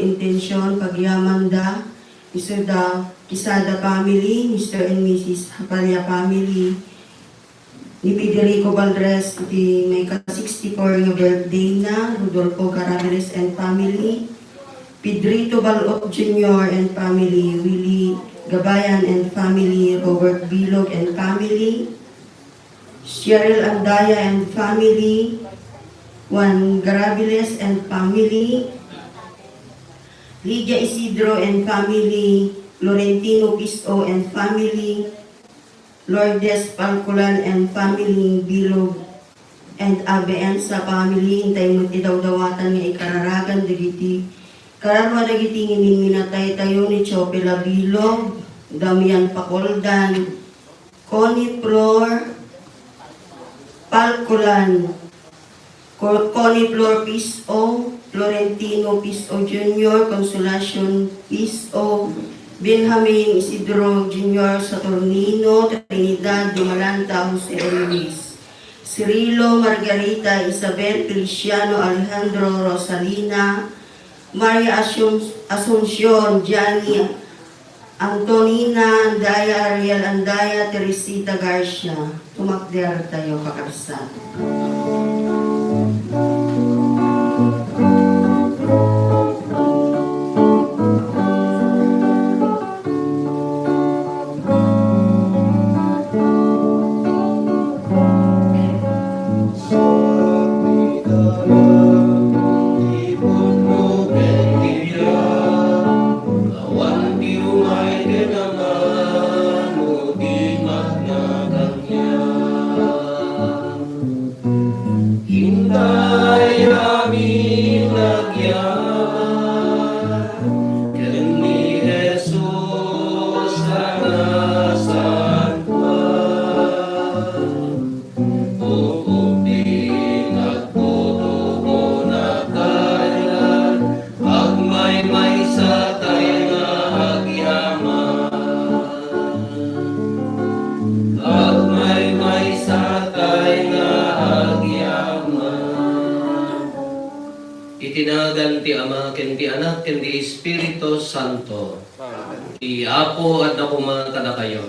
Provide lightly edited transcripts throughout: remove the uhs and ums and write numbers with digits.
intention, pagyamanda, Isuda, Quezada family, Mr. and Mrs. Hapalia family, ni Federico Valdres, iti may ka-64 nga birthday na, Rodolfo Caraveles and family, Pedrito Balot Jr. and family, Willie Gabayan and family, Robert Bilog and family, Cheryl Andaya and family, Juan Garaveles and family, Lydia Isidro and family, Florentino Pisto and family, Lourdes Palculan and family, Bilog and Aben sa family, hintay mo tidawdawatan nga ikararagan, dagiti, kararwa dagiti ngimin minatay tayo ni Chopela Bilog, Damian Pacoldan, Connie Flor Palculan, Connie Flor Piso, Florentino Piso Jr., Consolacion Piso, Benjamin Isidro Jr. Saturnino, Trinidad Dumalanta, Jose Luis, Cirilo Margarita Isabel Feliciano Alejandro Rosalina, Maria Asuncion Gianni Antonina Andaya Ariel Andaya Teresita Garcia. Tumakder tayo kakabsat. Itinagan ti Ama, ken ti Anak, ken ti Espiritu Santo. Ti Apo at nakuma kada kayo.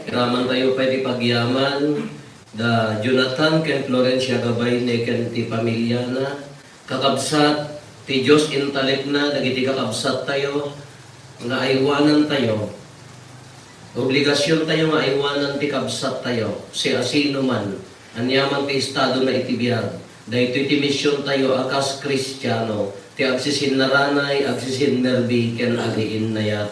Kiraman tayo pwede pagyaman, da Jonathan ken Florencia Gabay ne ken ti pamilya na, kakabsat, ti Diyos intalek na, dagiti kakabsat tayo, nga aywanan tayo. Obligasyon tayo nga aywanan ti kabsat tayo, si asino man, anyaman ti estado na itibiyag. Dahito iti misyon tayo akas Kristiyano, ti agsisin naranay, agsisin nerbi, ken agiin nayat.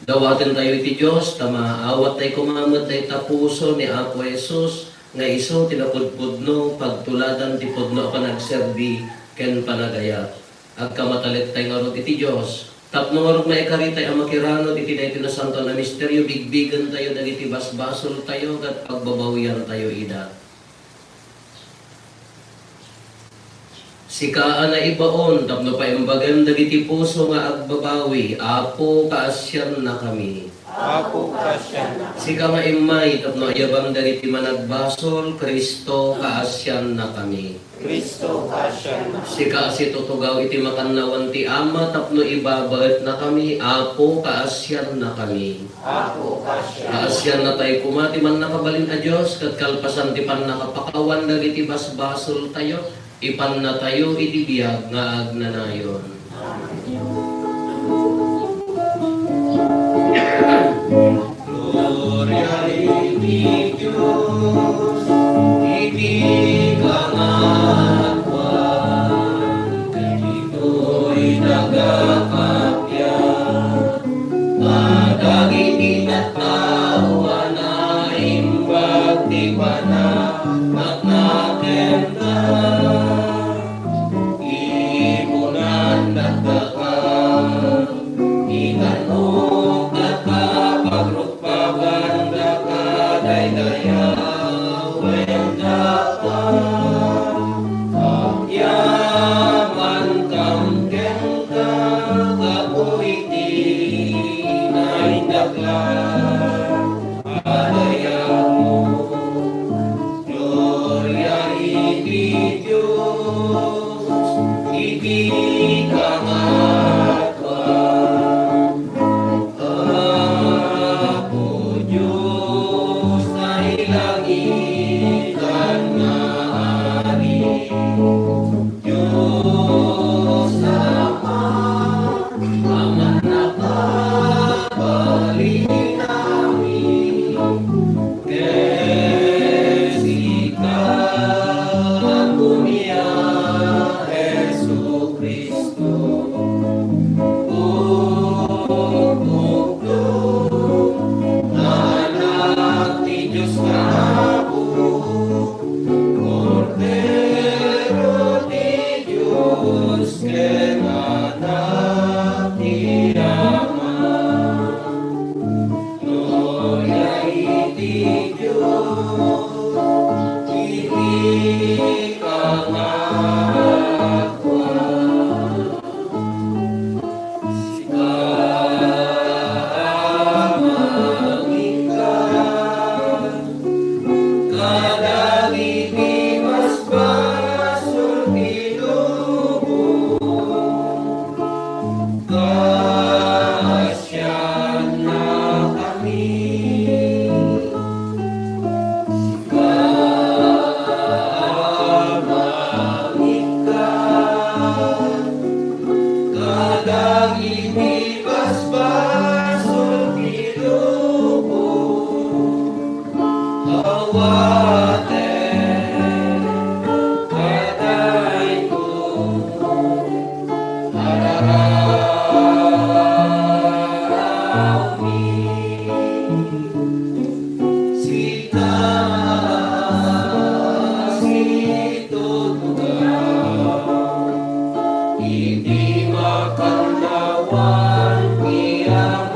Dawatin tayo iti Diyos, tamaawat tayo kumamot tayo tapuso ni Apo Jesus, nga iso tinapudpudno, pagtuladan ti pudno panagserbi, ken panagayat. Agkamatalit tayo ngarot iti Diyos, tapno ngarot na ikaritay ang makirano, iti na itinasanto na misteryo, bigbigan tayo, dagiti basbasol tayo, at pagbabawian tayo ida. Sikaan na ibaon, tapno pa imbagan dagiti puso nga agbabawi, Apo kaasyan na kami. Apo kaasyan na kami. Sika nga imay, tapno ayabang dagiti managbasol, Kristo kaasyan na kami. Kristo kaasyan na kami. Sika si tutugaw iti makannawan ti Ama, tapno ibabaet na kami, Apo kaasyan na kami. Apo kaasyan. Kaasyan na tayo kumati man nakabalin a Diyos, kat kalpasan ti pan nakapakawan dagiti basbasol tayo, ipan na tayo itibiyag nga agnanayon. Gloria iti Diyos, iti kamatwan, kanito'y nagakapyan, madagiti na tao na imbag di panat na kenda. Gloria iti Diyos, iti Hindi makalawan kiamat,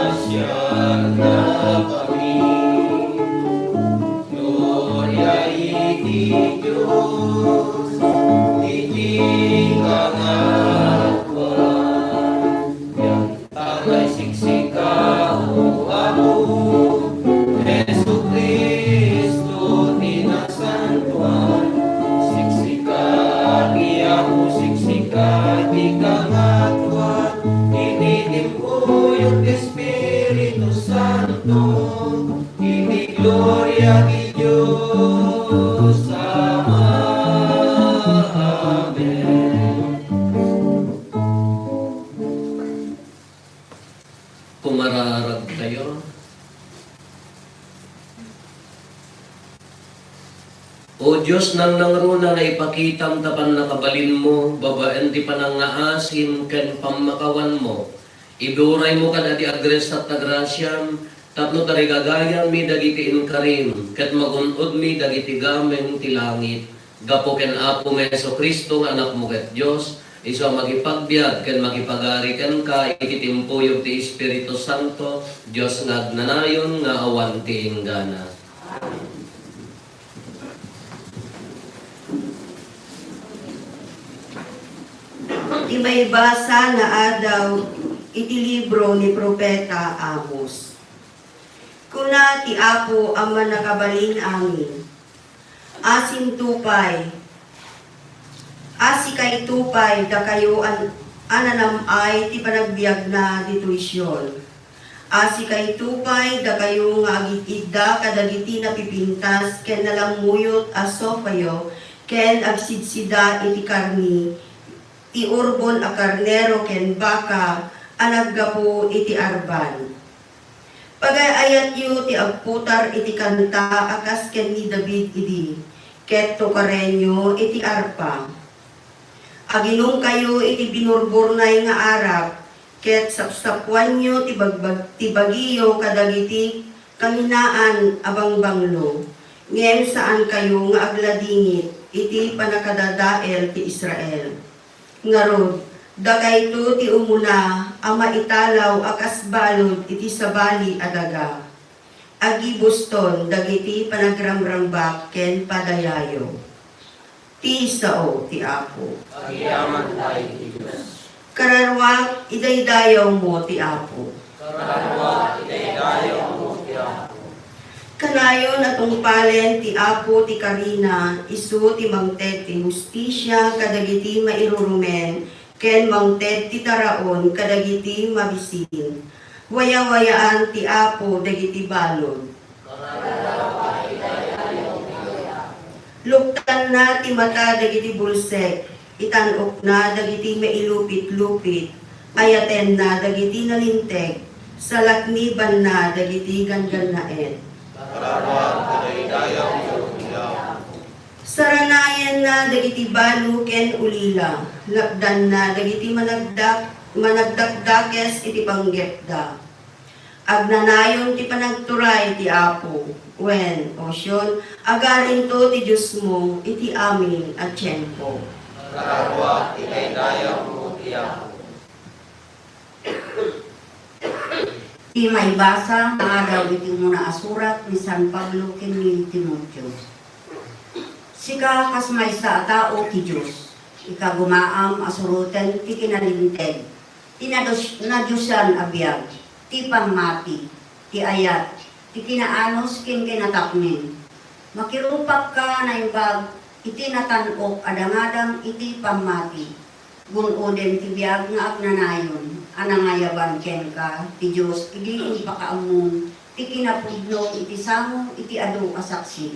asya na kami. Gloria iti Diyos, iti kangatwan. Yang tagay siksikao ako, Jesu Cristo tinasantuan. Siksika ako, siksika di kangatwan. Initimpuyog Espiritu Santo, ini gloria di Diyos Ama. Amen. Pumararag kayo. O Diyos nang nangruna nga ipakitam tapan nakabalin mo, babaen ti panangaasin ken pamakawan mo. Iduray mo kada di agres at nagrasyam, tapno tarigagayan mi dagiti inkarim, ket magunod mi dagiti gamen ti langit. Gapo ken Apo Meso Kristo nga anak mo ket Diyos, iso magipagbiag ken makipagari ken ka, ikitimpuyog ti Espiritu Santo, Diyos nga agnanayon nga awan ti inggana. Di may basa na adaw iti libro ni Propeta Amos. Kuna ti Apo ang manakabalin amin. Asin tupay. Asi kay tupay da kayo ananamay ti panagbiag na dituisyon. Asi kay tupay da kayo nga agitida kadagiti napipintas ken nalamuyot aso kayo ken agsidsida iti karni. Ti urbon a karnero ken baka anaggapo iti arban. Pagayayat yu ti agputar iti kanta akas ken ni David idi, ket tokarenyo iti arpa. Aginong kayo iti binurburnay nga arap, ket sapsapwan nyo ti bagiyo kadagiti kaminaan abang banglo. Ngem saan kayo nga agladingit iti panakadadael ti Israel. Ngarod, dagay ito ti umuna, ang maitalaw akas balod iti sabali adaga. Agi buston, dagiti panagramrambak ken padayayo. Ti sao ti Apo. Agyaman tayo ti Diyos. Kararwa, idaydayaw mo ti Apo. Kararwa itaydayaw mo ti Apo. Kanayon atong palen ti Apo ti Karina, isu ti mangted ti hustisya kadagiti mairurumen, ken mangted ti taraon kadagiti mabisin. Waya-wayaan ti Apo dagiti balod. Luktan na ti mata dagiti bulsek, itanok na dagiti mailupit-lupit, ayaten na dagiti nalinteg, salakniban na dagiti gangganaen. Saranayan na dagiti balu ken ulila, lakdan na dagiti managdakdakes iti panggepda. Agnanayon ti panagturay ti Apo, wen osyon, agarin to ti Diyos mo, iti amin at tiyempo. Kararwa itaydayaw mo ti Apo. Ti may basa nga daw iti muna asurat ni San Pablo ken ni Timoteo. Sika kas may sa tao ti Diyos, ikagumaam asuruten ti kinalinteg, ti nadyusan abiyag, ti pangmati, ti ayat, ti kinaanos ken kinatakmin. Makirupak ka na ibag, iti natanok adangadang iti pangmati. Gunoden ti biyag nga agnanayon, anangayaban ken ka, ti Diyos, idiin pakaamon, ti kinapudno, iti samo, iti adu asaksi.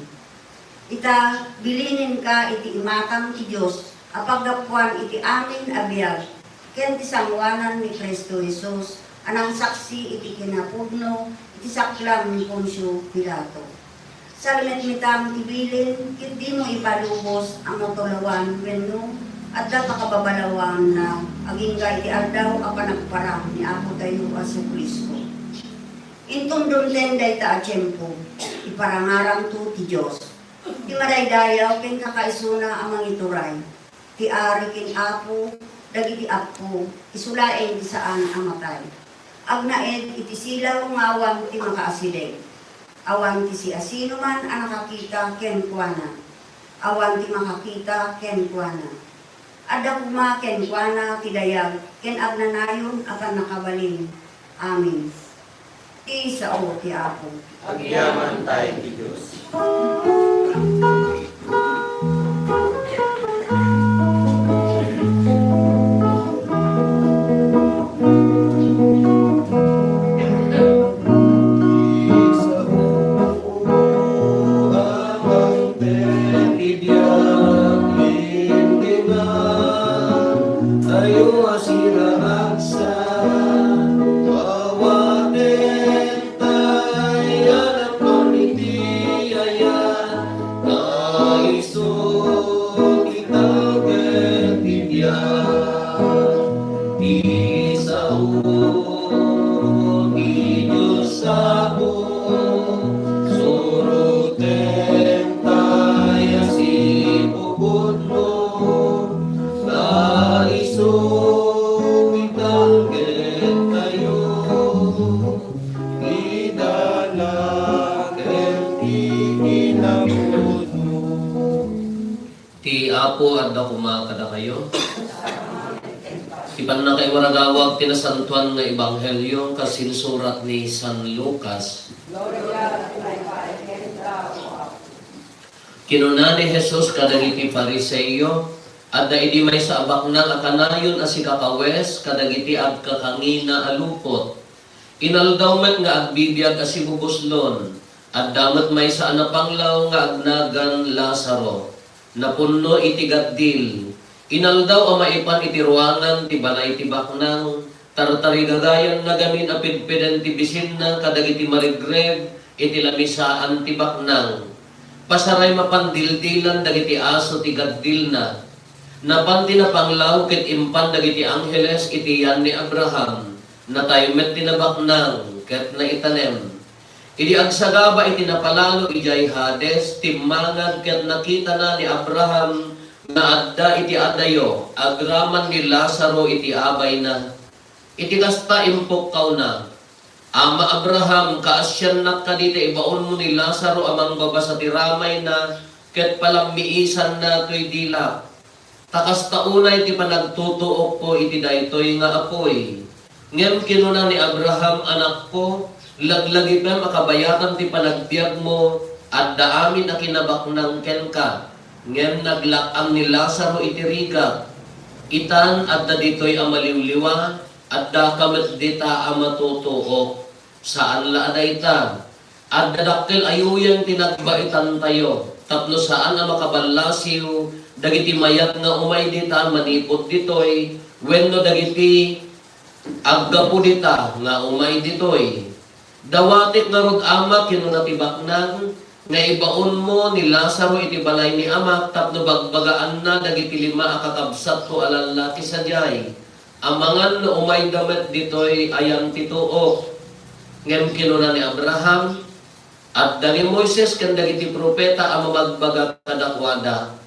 Ita, bilinin ka, iti imatang ti Diyos, apagdapuan iti amin abiyag, ken ti sangwanan ni Kristo Jesus, anang saksi iti kinapudno, iti saklang ni Poncio Pilato. Sa limet-mitang tibilin, di mo ipalubos ang matulawan wenno at napakababalawan na aging gay di aldaw ang panagparang ni Apo tayo Aso Kristo. Intundon ten day ta atiyempo, iparangarang to ti Diyos. Ti madaydayaw ken kakaisuna ang mangituray. Ti ari ken Apo, dagiti Apo, isulaen ti saan ang matay. Agnaed iti silaw nga awan ti makaasideg. Awan ti si asino man ang nakakita ken kuana. Awan ti makakita ken kuana. Adda kuma ken kuana ti dayag ken agnanayon akan nakabalin. Amin. Ti sao ti Apo. Agyaman tayo ti Diyos. Ti Apo adda kuma kada kayo. Ti panna kay waragawag tinasantuan nga ebanghelyo kasinsurat ni San Lucas. Kinuna ni Jesus kadagiti Pariseo adda idi may sa abaknang akanayon as kakawes kadagiti agkakangina alupot. Inaldaw met nga agbibiyag as ibubuslon adda met may sa anapanglaw nga agnagan Lazaro. Napunno iti gaddil. Inaldaw ang maipan iti ruangan ti balay ti baknang tartarigagayan na gamin apidpiden ti bisin na kadagiti marigreg iti lamisaan ti baknang. Pasaray mapandildilan dagiti aso ti gaddil na. Napanti na panglaw ket impan dagiti angheles iti yan ni Abraham. Nataymet ti nabaknang ket naitanem. Idi agsagaba iti napalalo ijay Hades, timmangag ket nakita na ni Abraham na adda iti adayo, agraman ni Lazaro iti abay na. Iti kasta impok kaw na. Ama Abraham, kaasyan nak ka dito, ibaon mo ni Lazaro amang baba sa tiramay na, ket palamiisan na to'y dilak. Takasta unay ti panagtutuok ko iti daytoy nga apoy. Ngem kinuna ni Abraham, anak ko, laglagi pa makabayatan ti panagbiag mo at daamin na kinabaknang ken ka. Ngem naglakang ni Lazaro iti riga. Itan at da dito'y amaliwliwa at da kamet dita amatutuok. Saan la adayta? At dadakkel ayuyan tinagbaitan tayo. Tapno saan ang makabalasiw dagiti mayat nga umay dita manipot ditoy wenno dagiti aggapu dita nga umay ditoy. Dawatik nga rod ama kinunatibaknang nga ibaon mo ni Lazaro iti balay ni ama tapno bagbagaan na dagiti lima akakabsat ko alalaki sadyay. Amangan no umay damet ditoy ayang tituok. Ngem kinuna ni Abraham at dani Moises ken dagiti propeta ang magbaga kadakwada.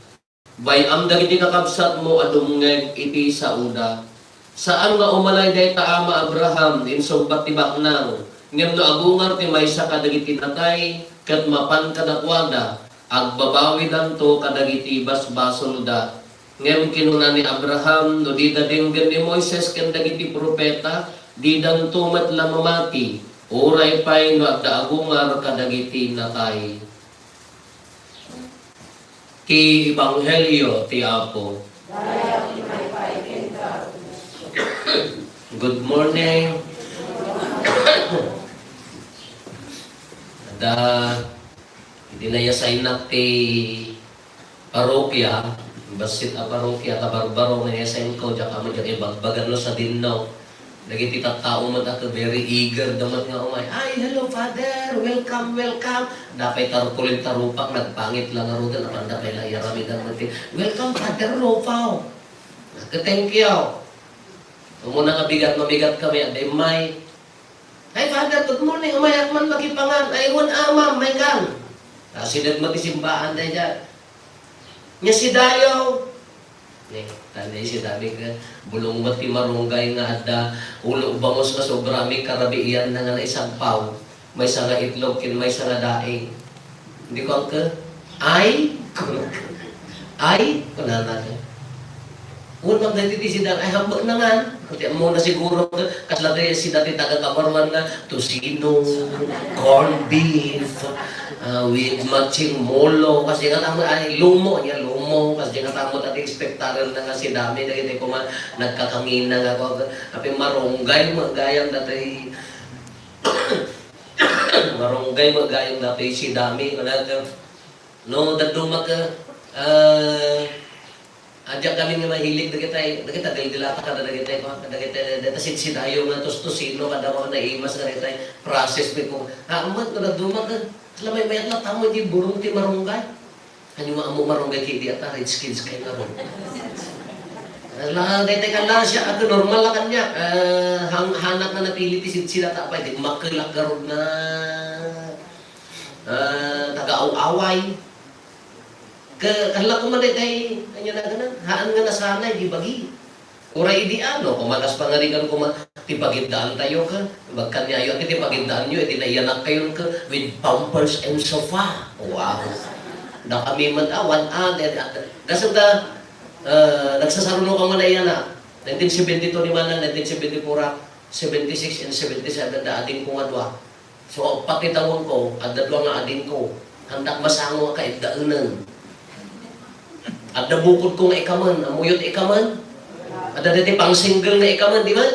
Bayam dagiti kakabsat mo adumngeg iti sauda. Saan nga umalay dayta ama Abraham insumbat ti baknang. Ngem no agungar ti maysa kadagiti natay ket mapan kadakwada agbabawi danto kadagiti basbasolda. Ngem kinuna ni Abraham no di dadenggen ni Moises ken dagiti propeta di danto met lamamati. Uray pay no adda agungar kadagiti natay. Ti Ebanghelyo ti Apo. Good morning. Dinayasay na ti parokya, basit a parokya kabarbaro nga yasayin ko, diya kamo diya ibagbagan no sa dinnaw. Lagi ti tattao man ato very eager damat nga umay. Ay, hello Father, welcome, welcome. Dapay tarukulin tarupak, nagpangit lang aro doon. Apang dapay lang yarami dan mati. Welcome Father Ropaw. Thank you. Muna nga bigat mabigat kami at may. Ay Father, good morning. Umayak man makipangan. Ay, one ma'am, may kan. Sinag matisimbahan tayo dyan. Nya si Dayo. Tanda si dami ka, bulong mati marunggay nga adda, ulo bangos na sobrami karabiian na nga na isang paw. May sanga itlog, may sanga daing. Hindi ko ang ka, ay, kunana ka. Unang dati si Dan, ay hambak na nga. Kasi muna siguro, kaslagay si dati taga-kamarwan na, tosino, corned beef, with matching molo. Kasi nga tamo, ay lumo, niya lumo. Kasi nga tamo dati expectaral na nga si dami. Dati ko man, nagkakangin na nga ako. Tapi marunggay, magayang dati. Marunggay, magayang dati si dami. No, daduma ka, adya kami nga mahilig na kita dilata ka na kita data sinsidayo nga tos-tosino kada mo na imas na kita process mi ko amat ko nagduma ka lamay mayat na tamo di burong ti marunggay anyo amo marunggay kay di ata rich kids kay na ron la dete kan la siya ako normal la kanya hanak na napili ti sila ta pa di makelak garod na taga-away. Kahla ko man day anya na ganan haan nga nasanay di bagi uray di ano kumalas pangarigan ko tipagindaan tayo ka bagkanya ayo ti tipagindaan nyo iti naiyanak kayo ka with pampers and sofa wow na kami man awan gasang ta nagsasaruno ka man na iyan 1972 ni manang 1974 76 and 77 da ading ko nga dua so pakitawon ko adda dua nga ading ko handak masango ka idaunan. Ada bukod ko nga ikaman, amuyot ikaman. Ada dati pang single nga ikaman, di ba?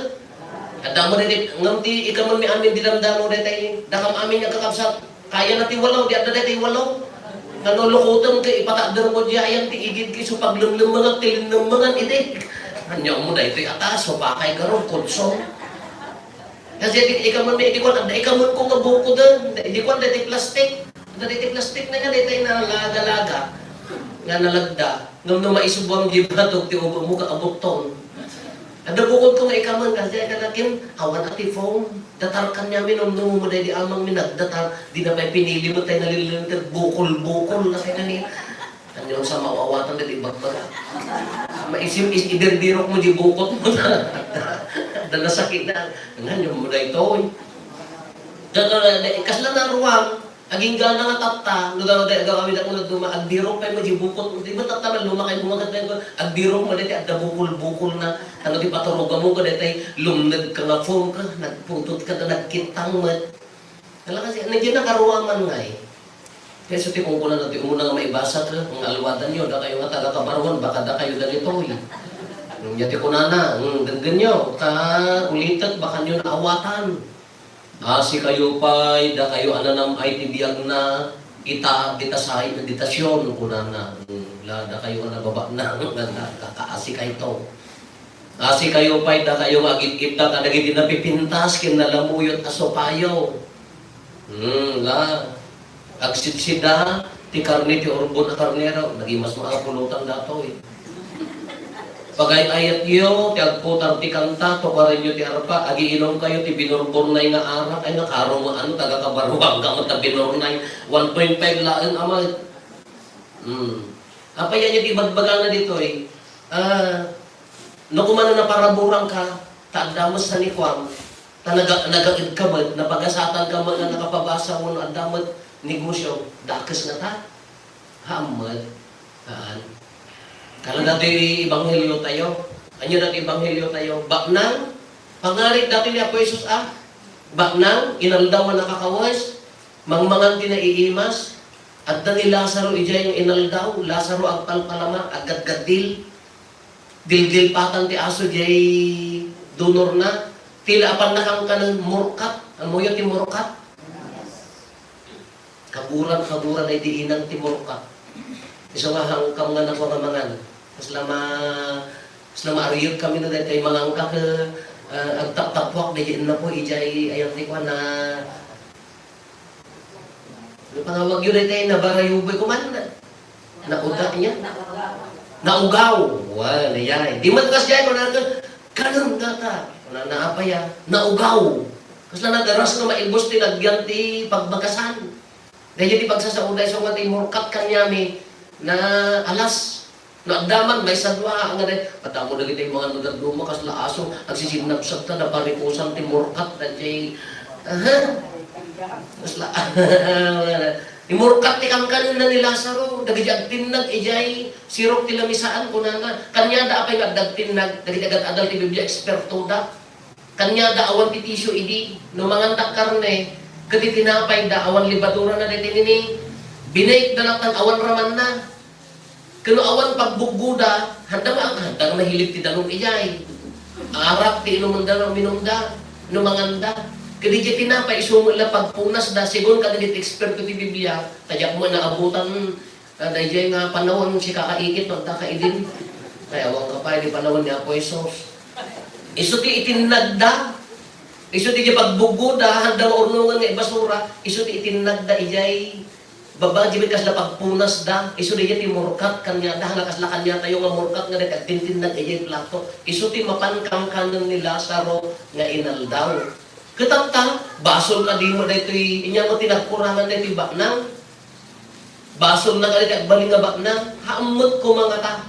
Ada mo dati, ngamti ikaman mi amin dinamdamo dati, dakam amin nga kakabsat. Kaya nati walaw, di ada dati walaw. Nanulukutan ka, ipatagdar mo diya, ayan ti igid kiso paglumlumangan, tilinlumangan, iti. Anyo mo dati atas, so pakay karon kutso. Kasi ikaman mi, ikaman ko nga bukod doon. Di ko dati plastic. Dati plastic na nga dati na laga-laga. Nga nalagda, nung maisubang gibatog, ti ubo mo ka abukton. Ada bukod ko nga ikaman, kasi kanakin, awan ati foam. Datarkan niya nung mo di amang minagdatar, di na may pinili mo tayo nalilintir, bukol-bukol na kayo kanina. Ano sa mawawatan na di bagbaga. Maisim is idirdirok mo di bukot mo na. Dala sakit na. Nga mo na ito. Kasla na ruwang, aging gana nga tapta, no daw kami na kung nagduma, agdirok pa mo di bukol, di ba tapta na lumakay bumagat na yun, agdirok mo dati, agda bukol-bukol na, ano di paturoga mo ka dati, lumnag ka nga foam ka, nagpuntot ka na nagkitang mat. Kala kasi, nandiyan nakaruwaman nga eh. Kaya sa tikong ko na natin, umuna nga maibasa ka, ang alwadan nyo, da kayo nga taga-kabarwan, baka da kayo ganito eh. Yati ko na, ganyan nyo, ulitat, baka nyo naawatan. Asi kayo pa'y, da kayo ananam ay tibiyag na itasahay na ditasyon kuna na. Da kayo nababa na, kakaasi kayo to. Asi kayo pa'y, da kayo agit-ita, kadagiti napipintas, kinalamuyot asopayo. Agsitsida, ti karne, ti orbon na karnero, naging mas makapulutan dato eh. Pagay ayat yo, ti agputar ti kanta, tukarin nyo ti arpa, agiinom kayo, ti binurburnay nga arak, ay nakaro mo ano, taga-kabaruang ka mo, ta binurnay, 1.5 laan ama. Apa yan yung ti bagbaga na dito eh. No kumano na paraburang ka, taagdamos sa nikwam, nagagid ka ba, napagasatan ka ba na nakapabasa mo, andamot negosyo, dakas na ta, hamad, kala dati ibanghelyo tayo. Anyo dati ibanghelyo tayo. Baknang, pangalit dati ni Apo Jesus Baknang, inaldaw man nakakawas, mangmangan tinaiimas, at ni Lazaro ija yung inaldaw, Lazaro ang palpalama, agad-gadil, dil-dil patan ti aso jay donor na, tila apan nakang ka ng murkat, ang mo yung ti murkat. Kaburan ay di inang ti murkat. Isa nga hangkam nga nakuha mangan. Mas lama ariyot kami na dahil kay mga angka ka ang tap-tapwak di na po ijay ayang di ko na pangawag yun tayo na barayubay ko man nauga niya naugaw wala yan di man kas jay ko na kanon gata na naapaya naugaw kasi na nagaras na maibos ti nagyanti pagbagasan dahil di pagsasauday so nga ti murkat kanyami na alas na agdaman may sadwa nga dahil patamo na kita yung mga lugar lumakas la aso agsisinapsap ta na parikusan ti murkat na jay mas la imurkat ti kangkanon na ni Lazaro dagijag tinag ijay sirok ti lamisaan kunana kanya da apay nagdag tinag dagijag adal ti Biblia eksperto da kanya da awan ti tisyo idi no mangantak karne kati tinapay da awan libadura na diti nini binaik dalak awan raman na kano awan pagbugguda handang nahilip ti danong ijay arap ti inumanda minumda no manganda kadi tinapay isumula pagpunas da sigon kadit expert ko ti Biblia tadyak mo na abutan dayjay nga panahon si kakaikit magkakaidin kaya awang kapay di panahon ni Apo Jesus iso ti itinagda iso ti pagbugoda handang ornongan nga basura iso ti itinagda ijay baba jibit kas la pagpunas da iso di ti murkat kanya da lakas la kanya tayo nga murkat nga ket tintinag ijay plato iso ti mapankang kanon ni Lazaro nga inaldaw ketangtang, basol na di mo na ito'y inya mo tinagkurangan na ito'y baknang. Basol na ka ito'y agbaling nga baknang. Haamot ko mga ta.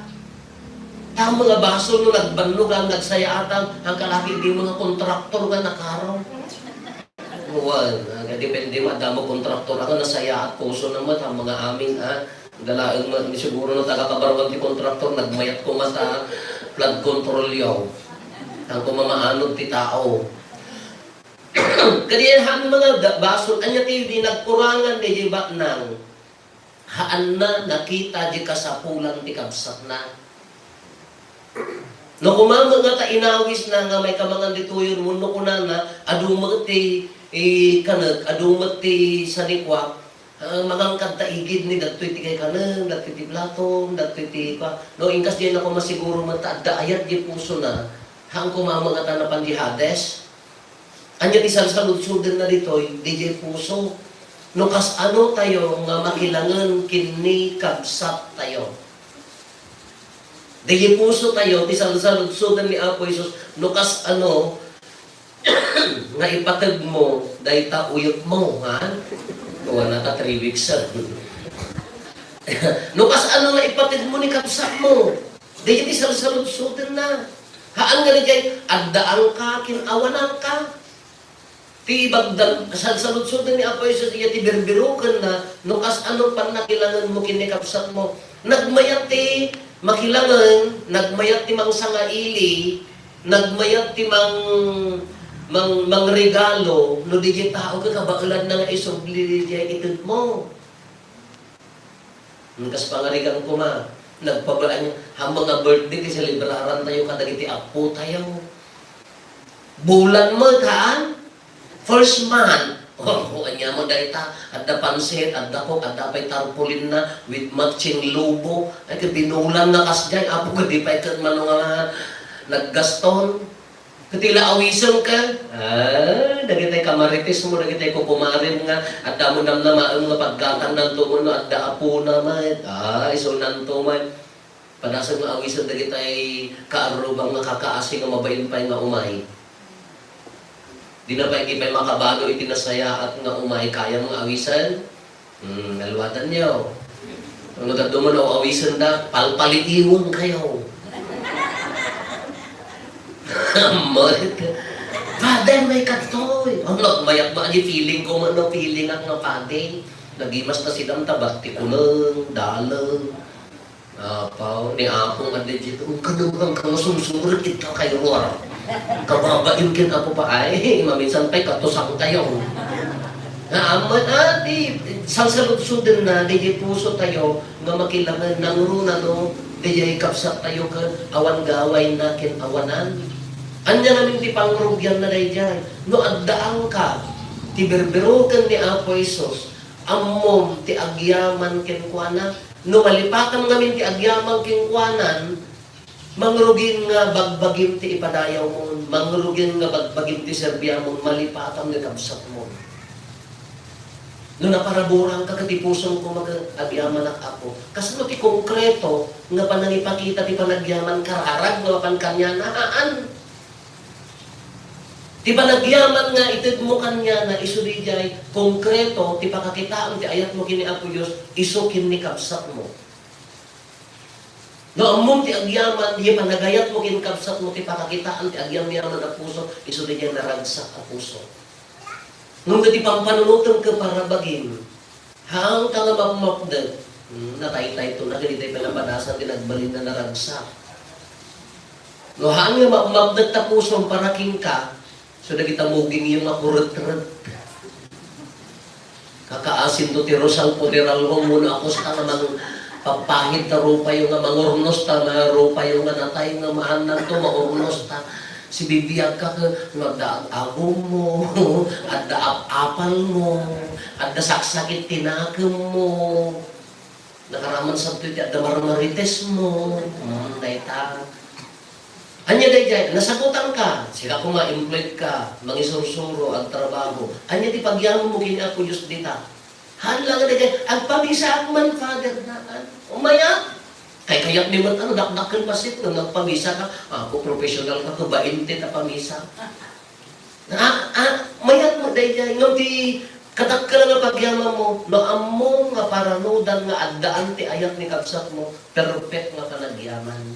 Tama mga basol no nagbanlo ka, nagsayatan, ang kalaki di mga kontraktor nga nakaraw. Well, depende mo, damo kontraktor ako, nasaya at puso naman, ang mga aming, dalaang mo, siguro no taga-kabarwan di kontraktor, nagmayat ko mata, flood control yaw. Ang kumamaanod ti tao. Kadiyahan mga basol, anya tayo di nagkurangan di ba nang haan na nakita di kasapulan ti kabsat na. No kumama nga ta inawis na nga may kamangan dituyon mundo ko na adumat ti kanag, adumat ti sanikwa, mangangkad ta igid ni datoy ti kay kanan, datoy ti platong, datoy ti pa. No ingkas di na ko masiguro man ta adda ayat di puso na hang kumama nga ta napan di Hades. Anya ti salsalud-suden na ditoy, DJ puso. No kas ano tayo nga makilangan kini kabsat tayo. DJ puso tayo, ti salsalud-suden ni Apo Jesus, no kas ano, nga ipatag mo, dahi ta uyot mo, ha? Wala ta 3 weeks, no kas ano nga ipatag mo ni kabsat mo, DJ ti salsalud-suden na. Haan nga ni jay, addaang ka, kinawanan ka. Ti bagdang salsalud-suden ni Apo Jesus iya ti birbiruken na no kas ano pan nakilangan mo kini kabsat mo nagmayat ti makilangan nagmayat ti mangsangaili nagmayat ti mang regalo no di tao ka kabaulan na nga isubli di itud mo kas pangarigan ko ma nagpabaan niya hambang nga birthday ti celebraran tayo kadagiti apo tayo bulan mo taan first month, anya mo dahil ta, adda pansit, adda ko, adda pa'y tarpaulin na, with matching lobo, ay binulan na kasjay, apo ka di pa'y man nga naggaston, katila awisan ka, dagitay kamaritis mo, dagitay kukumarin nga, adda mo namnamaan nga paggatang ng tuon, adda apo naman, iso ng tuman, padasang nga awisan, dagitay kaarubang nga kakaasi nga mabayin pa'y nga umay. Di na pa ikipay makabalo itinasaya at nga umay kaya mga awisan. Nalwatan niyo. Ang nagkaduman o awisan na, palpaliiwan kayo. Father, may katoy. Ang nagmayak ba, feeling ko man feeling at nga father. Nagimas na silang tabak, tikunang, dalang. Apaw, ni akong adlegit, ang kanugang kang sumsurit ito kayo ruwar. Kababain kin ako pa ay, maminsan pa'y katusang tayo. Naaman ati, salsalud-suden na, di puso tayo, nga makilangan ng runa no, di kapsat tayo ka, awan gaway na kin awanan. Anya namin ti pangrugyan na day dyan, no addaang ka, ti berberokan ni Apo Jesus, ammom ti agyaman kin kuana, no malipakan ngamin ti agyaman kin kuanan, Mangrugin nga bagbagim ti ipadayaw mo, mangrugin nga bagbagim ti serbiya mo, malipatan nga kabsat mo. No naparaburang ka kati pusong ko mag-agyaman ak ako. Kasano ti konkreto nga panangipakita ti panagyaman kararag nga pan kanya naan. Ti panagyaman nga itid mo kanya na isu di jay konkreto ti pakakitaan ti ayat mo kini Apo Dios isu kini kabsat mo. No among ti agyaman di panagayat mo kini kabsat mo ti pakakitaan ti agyam-yaman a puso isu di jay naragsak a puso. Nung dati pampanunutan ka para bagin, hang ka nga mamapdag, natay-tay ito na, ganitay palabanasan, tinagbalin na naragsak. No, hang nga mamapdag tapusong para king ka, so na kita muging yung makurot-rot. Kakaasin to ti Rosal po, ti Ralho muna ako sa namang papahid na rupa yung nga mangurnos ta, na rupa yung nga natay nga maanan to, maurnos ta. Si bibiyag ka nga agong mo, at apal mo, at saksakit tinakam mo, nakaraman sa tuwid, at marmarites mo, daita. Anya day nasagutan ka, sila kung ma-employed ka, mangisurusuro, ang trabaho. Anya di pagyaman mo kini Apo Diyos dita. Hanlang day ang pamisa man, Father, na umaya. Kaya kayak naman, dakdakan pasit, nung nagpamisa ka, ako professional ka, kabainte na pamisa. Mayat mo, day, nung di katakala nga pagyaman mo, no amo nga paranudan nga addaan ti ayat ni kabsat mo, perfect nga panagyaman.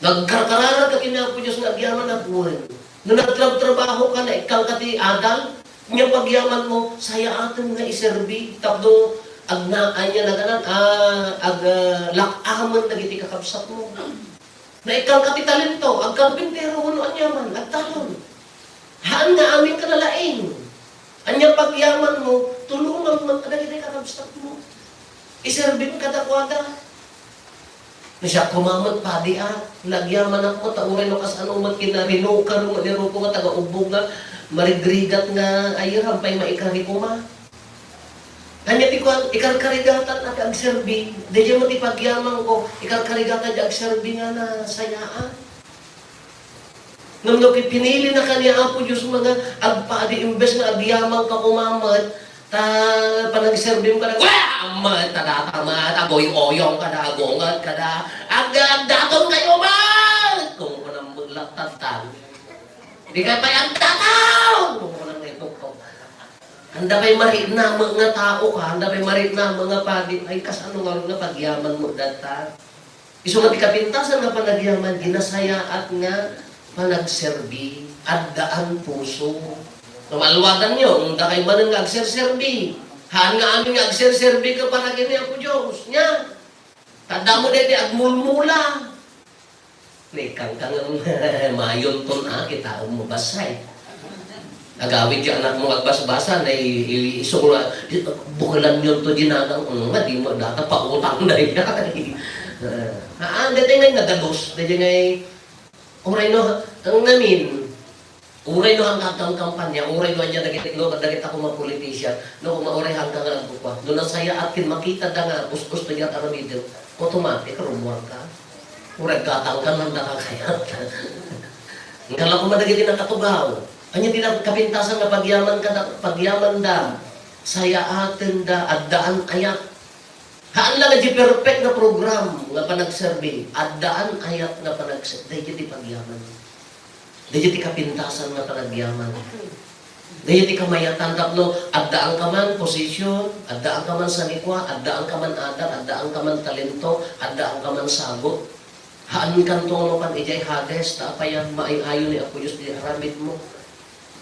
Nagkarkarara ka kinapo Diyos nga agyaman na buwan. Nung nagtrabaho ka na, ikaw ka ti adal, nga pagyaman mo, saya atin nga iserbi, tapdo, agnaan niya na ganan, lakaman na giti kakabsat mo. Na ikaw katitalento, ang karpintero mo ang yaman, at talon. Haan nga aming kanalaing. Anya pagyaman mo, tulungan mo na giti kakabsat mo. Iserbin ka dakwada. Na siya kumamat pa di nagyaman ako, taurin mo kas ano mat kinarino ka, rumadiro ko nga taga-ubog nga, marigrigat nga ayram, pa'y maikari ko ma. Kanya ti kuan ikarkarigatan at agserbi, di mo ti pagyaman ko, ikarkarigatan at agserbi nga na sayaan. Nung pinili na kanya Apo Diyos mga agpaadi imbes nga agyaman ka kumamat, panagserbi mo ka na, amat, tadatamat, agoy-oyong ka na, agongat ka na, agdatong kayo man! Kung ko nang maglatatan, di ka pa agdatong! Kung ko nang naipukok. Handa pa'y marit na mga tao ka, handa pa'y marit na mga padi, ay kasano nga pagyaman mo data. Iso nga di kapintasan nga panagyaman, ginasaya at nga panagserbi, addaan puso. Namalwagan nyo, kung da kayo man nga agserserbi, haan nga aming nga agserserbi ka para kini Apo Diyos, niya. Tanda mo dito, agmulmula. Nekang kang mayon ton kita umabasay. Agawid yung anak mo agbas-basa na isura, bukalan yun to dinagang, di mo data pautang na yan. Dati ngay nagagos, dati ngay, uray no, ang namin, uray no ang katang kampanya, uray no niya dagit ako mapolitisya, no kung mauray hanggang nga agbuka, no nasaya atin makita da nga, uskus na yan ang video, automatic, rumuwag ka. Uray katang ka lang nakakayat. Ang kala ko madagitin ang katugaw. Kanya din kapintasan na pagyaman da, saya atin da, addaan ayat. Haan lang nga di perfect na program nga panagserbi, addaan ayat nga panagserbi, dahil di pagyaman. Dahil di kapintasan nga panagyaman. Dahil di kamayatan, tapno, addaan ka man posisyon, addaan ka man sanikwa, addaan ka man adar, addaan ka man talento, addaan ka man sagot. Haan kanto mo kan ijay hades, tapayan maayo ni Apo Diyos di haramid mo.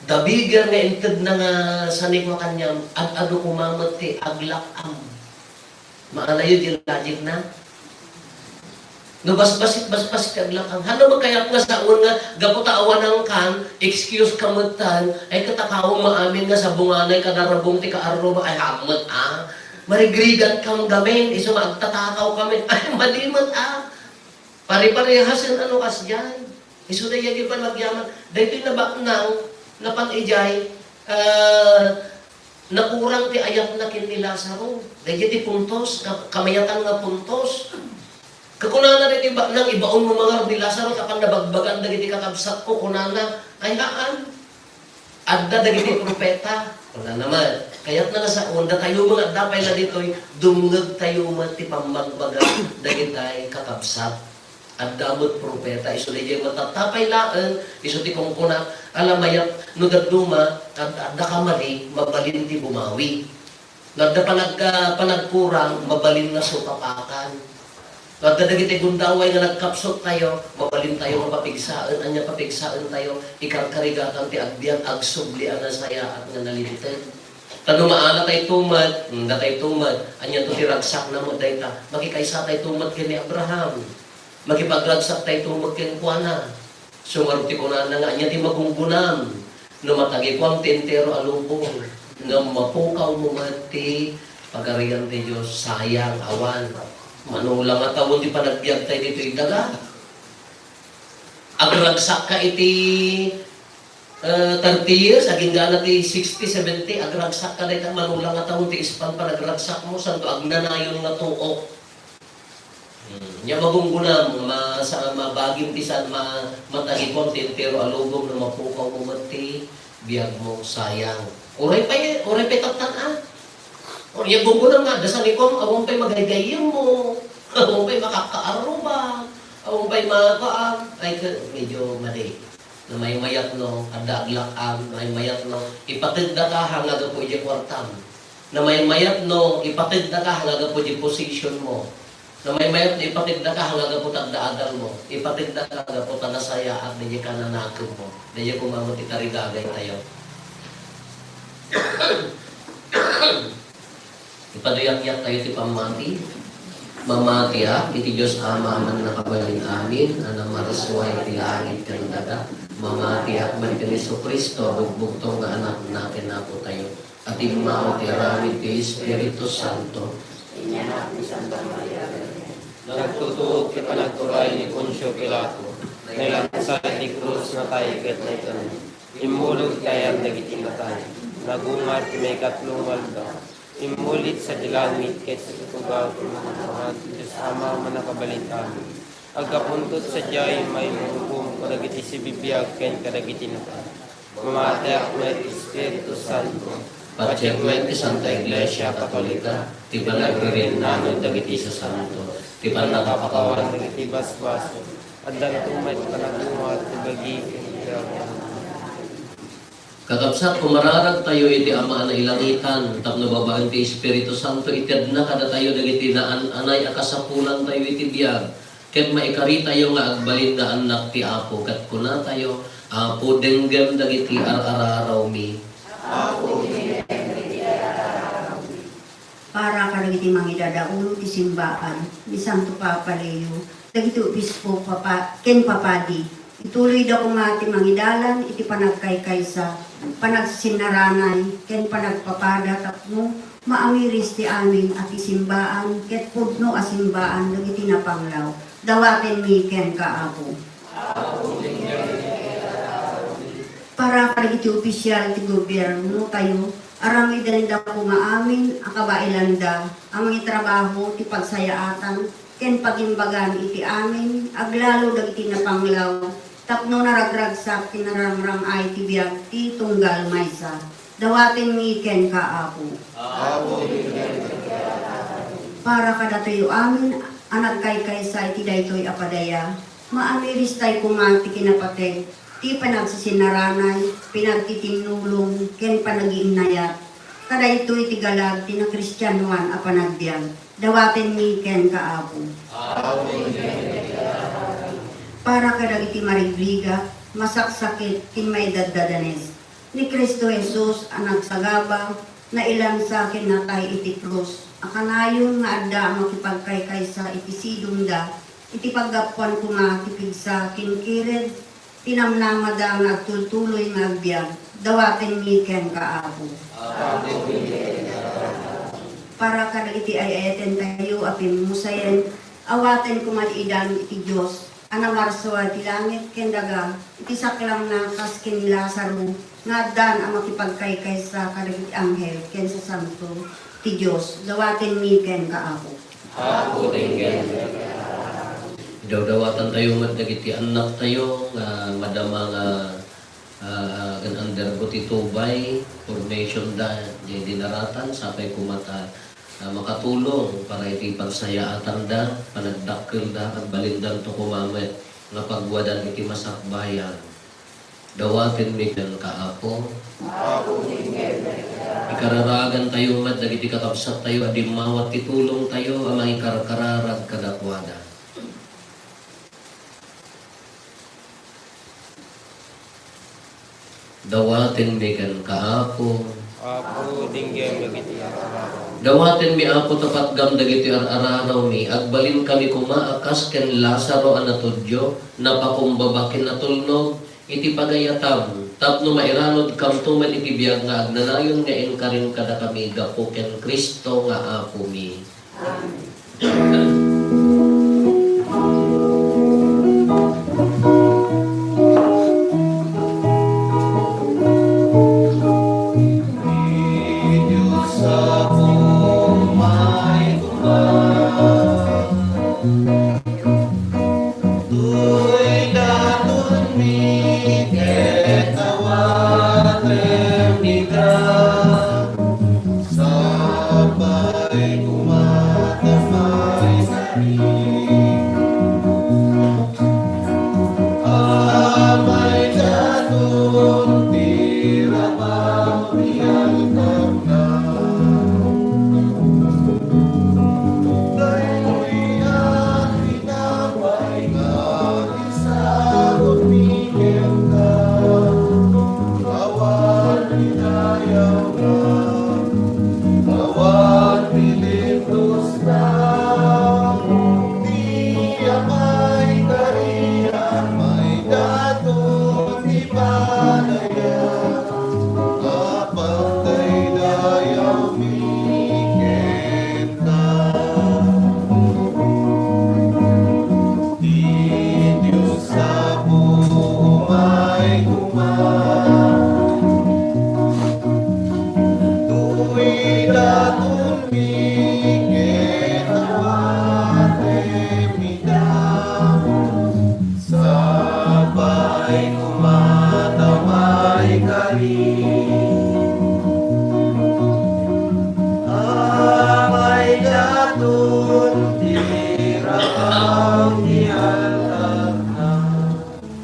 Dabigan nga inted na nga sanik mo kanyang ag-ado kumamati, aglakam. Maala yun yung logic na. No, basbasit aglakam. Ano ba kaya nga sa una, gaputaawan ng kan, excuse kamutan, ay katakawang maamin nga sa bunganay, kadarabong ti kaarro ba, ay hamot marigrigan kang gamin, iso maagtatakaw kami, ay malimot Pare-parehasin ano kas dyan. Iso na yan yung panagyaman. Dahil nabaknang, napanijay, nakurang ti ayat na kin ni Lazaro. Dahil ti puntos, kamayatan nga puntos. Kakunana rin iba, nang ibaon mo mga ni Lazaro, kapag nabagbagan dagiti kakabsat ko, kunana, ay haan. Adda dagiti propeta. Wala naman. Kaya't na sa onda tayo mga dapay na dito'y dumungag tayo mati pamagbagan dagiti kakabsat. Adda mo't propeta. Iso di matatapay laan. Iso di kong kuna, alamayat, nugaduma, adda kamali, mabalin ti bumawi. Nadda panagkurang, mabalin na supapakan. Kada dagiti gundaway nga nagkapsot tayo, mabalin tayo mapapigsaan, anya papigsaan tayo, ikarkarigatan ti agbiyan, agsublian na saya at nga nalimited. Tano maala tayo tumad, datay tumad, anya to tiragsak na mo dayta, makikaysa tayo tumad kini Abraham, makipagragsak tayo tumad kini Juana, sumaruti ko na nga, anya ti magunggunam, no matagi ko ang tintero alubong, nga mapukaw mo mati, pagarian ti Diyos, sayang, awan, manulang nga tawon di pa nagbiag tayo dito yung daga. Agragsak ka iti 30 years, aging gana ti 60, 70, agragsak ka dito, manulang nga tawon ti ispan pa nagragsak mo, santo agnanayon nga tuok. Nya magunggunam, mabaging tisan, matagipon, tintero alubong na mapukaw mo mati, biyag mo, sayang. Uray pa tatan o yung gunggunam nga, dasal ikong, awang pa'y magagayim mo, awang pa'y makakaaruba, awang pa'y makaam, ay medyo mali. Na may mayat no, adaglakam, may mayat no, ipatid na ka hanggang po yung kwartam. Na may mayat no, ipatid na ka hanggang po yung position mo. Na may mayat no, ipatid na ka hanggang po tagdaadal mo. Ipatid na ka hanggang po tanasaya at hindi ka nanakot mo. Hindi kumamot itarigagay tayo. Ipaduyak-yak tayo ti pamati. Mamati iti Diyos Ama man nakabalin amin, anang marasway ti langit kandaga. Mamati balik ni Kristo, bugbugtong nga anak natin na po tayo. At imao ti aramid ti Espiritu Santo. Inyanak ni Santa Maria. Nagtutuog ti panagturay ni Poncio Pilato. Nailansan ni Cruz na tayo ket na ito. Imulog tayo dagiti na tayo. Nagungar ti may katlong walda. Imulit sa dilangit ket sa tutugaw kumukuhan Diyos Ama man nakabalit amin. Agapuntot sa jay may murugong kadagiti si bibiyag ken kadagiti na tayo. Mamateak met Espiritu Santo. Patsegwen ti Santa Iglesia Katolika. Tiba nagpirin namin dagiti sa Santo. Tiba nakapakawan dagiti basbaso. At dantumay panagungat ti bagi Kakabsat, kumararag tayo iti Ama na ilangitan, tapno babaan ti Espiritu Santo, itad na kada tayo dagiti na anay akasapulan tayo iti biyag. Ket maikari tayo nga agbalin na anak ti Apo, kat kuna tayo, Apo denggem dagiti arararaw mi. Para ka dagiti mangidadaulo ti simbaan ni Santo Papa Leo, dagiti obispo ken papadi. Ituloy daw kung ati mangidalan, iti panagkaykaysa, panagsinaranan, ken panagpapada tapno, maamiris ti amin at isimbaan, ket pudno asimbaan, dagiti napanglaw. Dawaten mi ken kaapo. Para kadagiti opisyal ti gobyerno tayo, aramidan da kung amin, akabailan da, ang mga trabaho ti pagsayaatan, ken pagimbagan iti amin, aglalo dagiti napanglaw, tapno naragragsak tinaramram ay tibiyag ti tunggal maysa. Dawatin mi ken kaapo. Para kadatoyo amin, anak kaysa iti daytoy apadaya, maamiris tay kumati kinapateg, ti panagsisinaranay, pinagtitinulong, ken panagiinayat. Kada ito'y tigalag, ti na Kristyanuan a panagbiag. Dawatin mi ken kaapo. Para kadagiti marigliga, masaksakit kin may daddadanes. Ni Kristo Jesus, anak sagaba, na ilang sa akin na tayo iti krus. Akanayon nga adda ang makipagkaykaysa iti sidong iti paggapuan ko nga tipigsa kinkired, tinamnamada nga agtultuloy nga agbyag, dawaten mi ken kaapo. Para kadagiti ay ayaten tayo, apin musayen, awaten kumaliidan iti Diyos, anamarsoa ti langit ken daga iti saklang na kas ken ni Lazaro nga dan ang makipagkaykay sa kadagiti anghel ken sa santo ti Dios dawaten mi ken kaapo. Apo denggem. Idawdawatan tayo mat dagiti anak tayo nga madama nga kan undergo ti tubay, formation da di dinaratan sapay kumata makatulong para iti pagsayaatan da, panagdakkel da, at balindan to kumamet nga pagwadan iti masakbayan. Dawatin mi kan kaapo. Ikararagan tayo mat dagiti kakabsat tayo adi mawat titulong tayo amang ikarkararag kadakwada. Dawatin mi kan kaapo. Apo dinggem dagiti araraw. Dawatin mi apo tapat gam dagiti araraw mi agbalin kami kumaakas ken Lazaro anatudyo napakumbabakin natulnog iti pagayatam tapno mairanod kam tuman iti biag nga agnanayon nga enkarin kada kami gapo ken Kristo nga apo mi. Amen.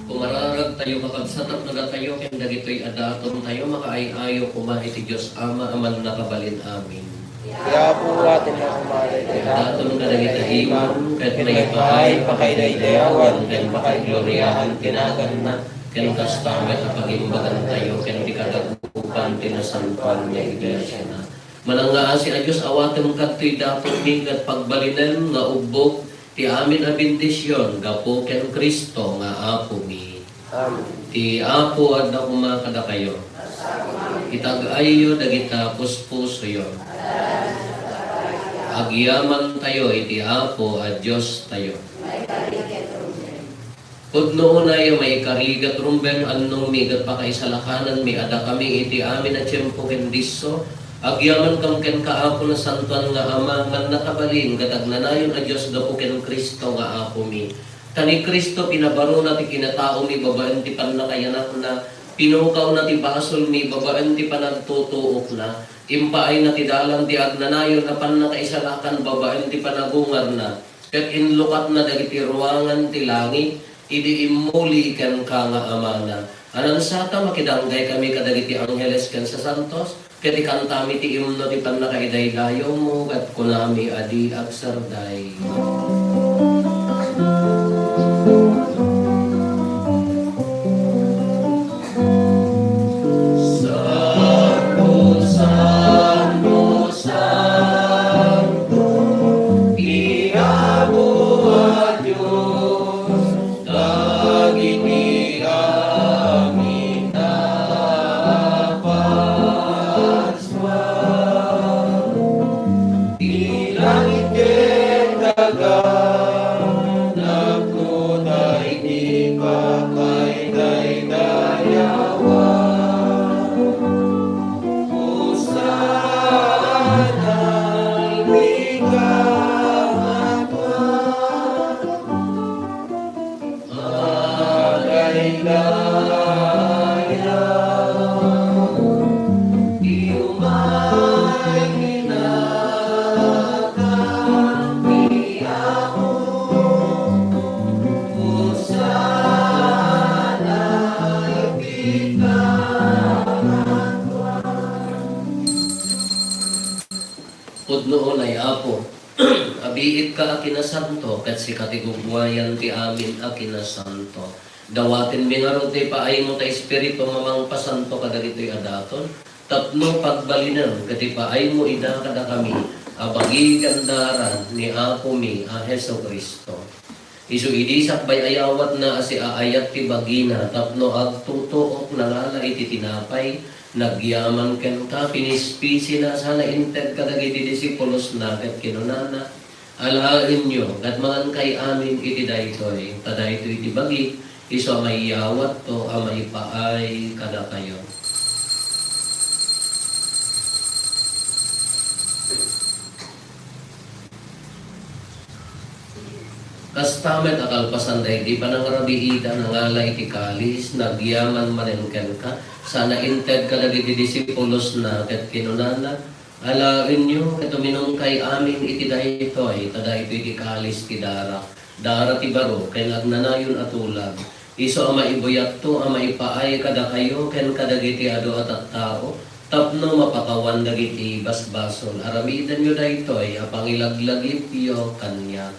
Pumararag tayo kakabsatap na tayo ken dagitoy adaton tayo makaayo kuma iti Dios Ama aman nakabalin amin. Kaya po atin na kumalit. Adaton nga dagita iman ket naipaay pakaidayawan ken pakaigloriyahan kinagan na ken kastamet a pagimbagan tayo ken di kadagupan tinasantuan nga iglesia na. Mananga si a Dios awatem kadtoy dapat kat pagbalinan nga ubok ti amin a bendisyon gapo ken Kristo nga apo mi. Amen. Ti apo adda kuma kada kayo. Itag-ayo dagita puspuso yo. Agyaman tayo iti apo a Dios tayo. Pudno na may karigat rumbeng annong migat pakaisalakanan mi ada kami iti amin a tiyempo ken disso. Agyaman kam ken kaapo na santuan nga ama man nakabalin gadagnanayon a Dios gapo ken Kristo nga apo mi. Kani Kristo pinabaro na ti kinatao mi babaan ti pannakayanak na pinukaw na ti basol mi babaan ti panagtutuok na impaay na ti dalan ti agnanayon na pannakaisalakan babaan ti panagungar na ket inlukat na dagiti ruangan ti langit idi immuli ken ka nga amana. Anan sata makidanggay kami kadagiti angheles ken sa santos ket ikantami ti imno ti pannakaidaydayo mo ket kunami adi agsarday. Langit ken dagat daya, iumay hinakan ni ako, usana'y Pudnoon ay apo, abiit ka akinasanto, kat si katigugwayan ti amin akinasanto. Dawatin mi nga ron ti paay mo ta espiritu mamang pasanto kadagito'y adaton. Tapno pagbalinan, kati paay mo ida kada kami, abagi gandaran ni apo mi a Heso Kristo. Isu idisak bay ayawat na asi aayat ti bagina, tapno agtutuok nalala iti tinapay, nagyaman ken ka, pinispisi na sana inted kadagiti disipulos na ket kinunana. Alain nyo, kat mangan kay amin iti daytoy, kadaytoy iti bagi, iso may yawat to, amay paay kada kayo. Kastamet akalpasan day di panangarabiida nangalay iti kalis, nagyaman manenken ka, sana inted ka dagiti disipulos na ket kinunana. Alain nyo, ito minungkay amin iti daytoy, ito iti kalis ti dara. Dara ti baro, ken agnanayon atulag. Iso ama ibuyat to, ama ipaay kada kayo, ken kadagiti ado at tao. Tapno mapakawan dagiti basbasol. Aramidan nyo daytoy, apangilaglagip yo kanya.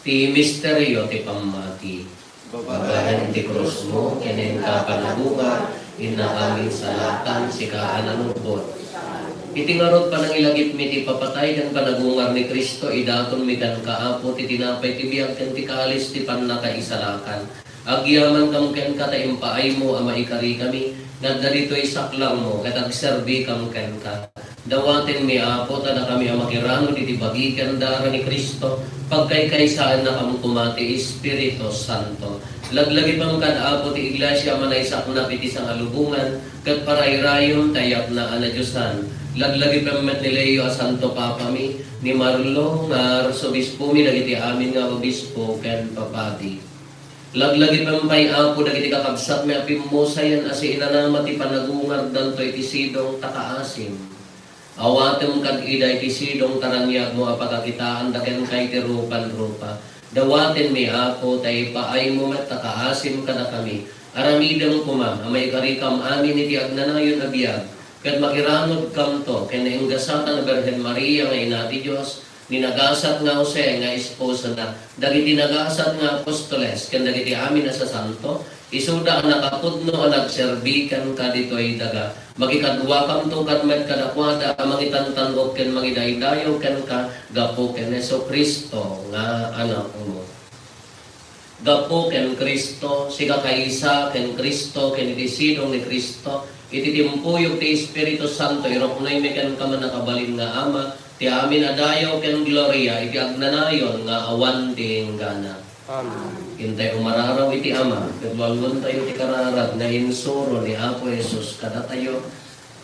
Ti misteryo ti pamati, babahan ti krus mo, kenen ka panagunga, inaamin salatan, si kaananubot. Iti ngarot pa nang ilagip mi ti papatay, kan panagungar ni Kristo, idaton mi kan kaapo, ti tinapay ti biyag, kan ti kalis, ti panakaisalakan. Agyaman kam ken kata impaay mo, ama ikari kami, nga darito'y saklang mo, kat agserbi kam ken ka. Dawatin mi apo, tada kami ang makirano, iti bagikan dara ni Kristo, pagkaykaysaan na kami kumati, Espiritu Santo. Laglagi pang kadaapo ti iglesia manaysak na piti sang alubungan, kat parayrayon tayak na anadyosan. Laglagi pang met ni Leo a Santo Papa mi, ni Marlo nga arsobispo mi, dagiti amin nga obispo, ken papadi. Laglagi pang pay apo, dagiti kakabsat mi apimusayan, asi inanama ti panagungar danto iti sidong takaasim. Awatem kag iday ti sidong taranyag mo apakakitaan daken kay ti rupan-rupa. Dawaten mi apo tay paay mo met takaasim kada kami. Aramidem kuma amay karikam amin iti agnanayon a biag. Ket makiranod kam to ken enggasatan na Birhen Maria nga ina ti Dios, ninagasat nga Jose nga esposa na, dagiti nagasat nga apostoles ken dagiti amin na sa santo, isuda ang nakapudno ang nagserbikan ka dito'y daga. Magikadwa kam to kat met kadakwada, mangitantanok ken mangidaydayo ken ka, gapo ken Heso Kristo nga anak mo. Gapo ken Kristo, siga kaisa ken Kristo, ken iti sidong ni Kristo, iti timpuyog ti Espiritu Santo, iroknay mi ken kaman nakabalin nga ama, ti amin adayaw ken gloria, iti agnanayon nga awan ti gana. Amen. Hintay umararaw iti ama, katwalgon tayo ti kararag na insuro ni Apo Jesus kada tayo.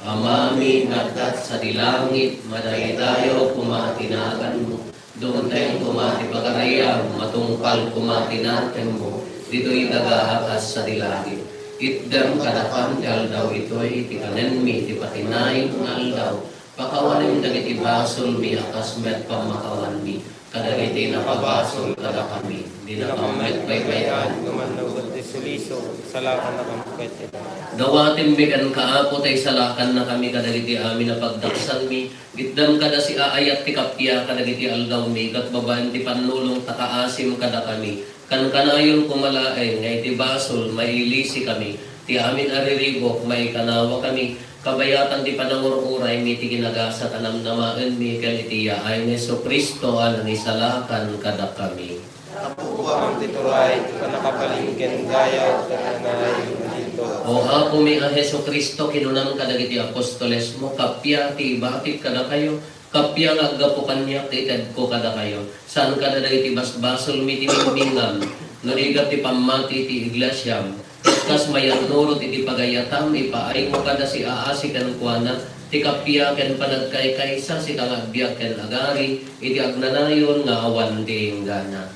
Amami natat sa dilangit, maday tayo kumatinagan mo. Doon tayong kumati pagarayang, matungpal kumatinagan mo. Dito'y nagahakas sa dilangit. Itdam kadapan ti aldaw ito'y iti kanen mi, ti patinayin ng aldaw. Pakawanin dagiti basol mi, akas met pamakawan mi. Kadagiti napabasol kada kami. Di na kamet baybayan. Naman nagod ti suliso, salakan na kampet ito. Dawatin bigan kaapo tay salakan na kami kadagiti amin na pagdaksan mi. Gitdam kada si aayat ti kapya kadagiti aldaw mi. Kat babaen ti panulong takaasim kada kami. Kan kanayon kumalaeng ngay ti basol mailisi kami. Ti amin aririgok may kanawa kami. Kabayatan di panangururay mi ti ginagasa tanamnamaan mi ken iti yaay ni Heso Kristo alang isalakan kada kami. Ang tituray, ito ka nakapalingkin gaya, katanay, dito. O apo mi ang Heso Kristo kinunam kadagiti apostoles mo, kapya ti ibatik kada kayo, kapya nga agapo kanya ti ited ko kada kayo. Saan kada dagiti basbasol mi ti mingmingam, nurigat ti pamati ti iglesyam. Kas mayan nurot iti pagayatam, ipaay mo kada si aasikan kuana, ti kapiya ken panagkay kaysa si kang agbiag ken agari iti agnanayon nga awan ti inggana.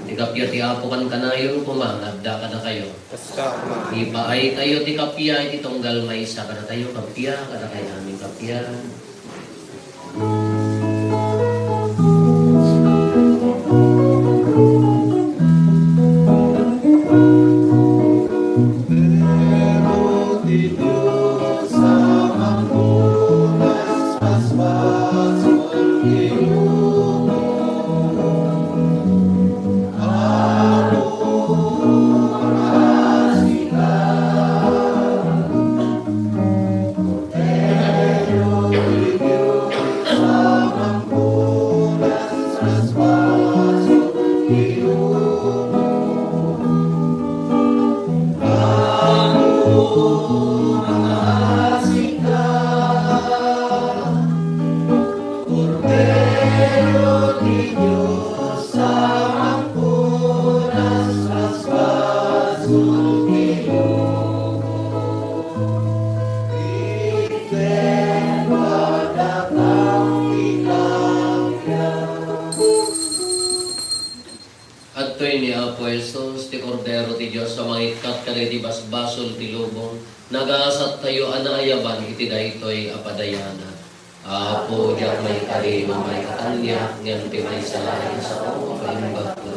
Ti kapiya ti apo kan kanayon kumangabda kada kayo. Basta ma. Ipaay kayo ti kapiya iti tunggal maysa kada tayo kapiya kada kay aming kapiya. Adtoy ni Apo Jesus, ti Kordero ti Diyos, sa mangikat kare ti basbasol ti lubong, nagaasat tayo anayaban iti daytoy apadayana. Apo, diyak may kari, mamay katanya, ngayon ti may salahin sa ako, paimbag ko.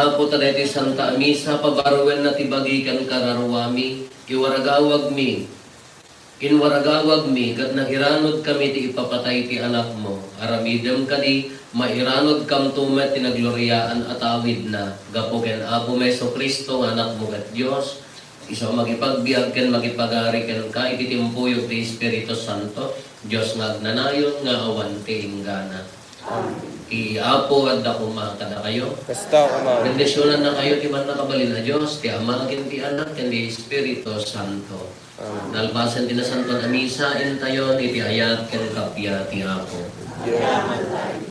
Apo taday ti Santa Misa, pabaruan na ti bagikan kararwami, iwaragawag mi, inwaragawag mi, kat nahiranod kami ti ipapatay ti anak mo. Aramidem kadi, mairanod kam tumet ti nagloryaan at awid na. Gapo ken Apo Meso Kristo, anak mo kat Diyos, iso magipagbiag ken magipagari ken ka, ititimpuyog ti Espiritu Santo, Diyos ngagnanayon nga awan ti inggana. Ti Apo at dako makada kayo. Basta ko man. Bendisyonan na kayo ti man nakabalin na Diyos, ti Ama ken ti Anak ken ti Espiritu Santo. Nalpasan ti na Santo na Misa, intayon iti ayat ken kapya ti Apo.